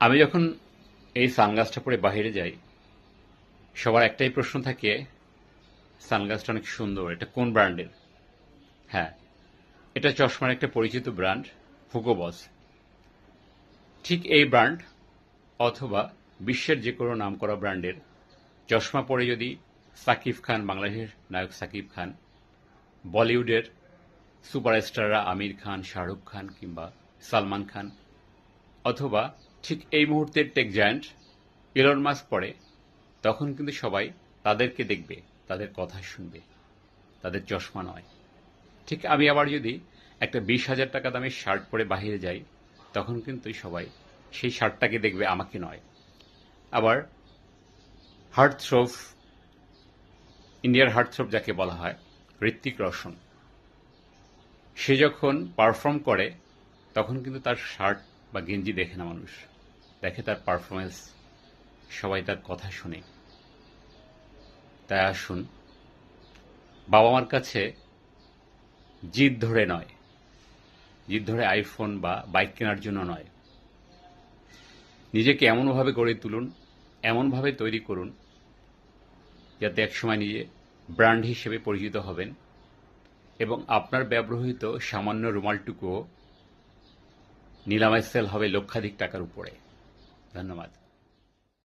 আমি যখন এই সানগ্লাসটা পরে বাইরে যাই, সবার একটাই প্রশ্ন থাকে, সানগ্লাসটা অনেক সুন্দর, এটা কোন ব্র্যান্ডের? হ্যাঁ, এটা চশমার একটা পরিচিত ব্র্যান্ড, হুগো বস। ঠিক এই ব্র্যান্ড অথবা বিশ্বের যে কোনো নামকরা ব্র্যান্ডের চশমা পরে যদি সাকিব খান, বাংলাদেশের নায়ক সাকিব খান, বলিউডের সুপারস্টাররা আমির খান, শাহরুখ খান কিংবা সালমান খান, অথবা ঠিক এই মুহূর্তের টেক জায়ান্ট ইলন মাস্ক পড়ে, তখন কিন্তু সবাই তাদেরকে দেখবে, তাদের কথা শুনবে, তাদের চশমা নয়। ঠিক আমি আবার যদি একটা 20,000 টাকা দামের শার্ট পরে বাহিরে যাই, তখন কিন্তু সবাই সেই শার্টটাকে দেখবে, আমাকে নয়। আবার হার্টথ্রোব, ইন্ডিয়ার হার্টথ্রোব যাকে বলা হয়, ঋত্বিক রোশন, সে যখন পারফর্ম করে তখন কিন্তু তার শার্ট বা গেঞ্জি দেখে না মানুষ, দেখে তার পারফরমেন্স, সবাই তার কথা শুনে। তাই আসুন, বাবা মার কাছে জিদ ধরে নয়, জিদ ধরে আইফোন বা বাইক কেনার জন্য নয়, নিজেকে এমনভাবে গড়ে তুলুন, এমনভাবে তৈরি করুন, যাতে একসময় নিজে ব্র্যান্ড হিসেবে পরিচিত হবেন এবং আপনার ব্যবহৃত সামান্য রুমালটুকুও নিলামে সেল হবে লক্ষাধিক টাকার উপরে। ধন্যবাদ।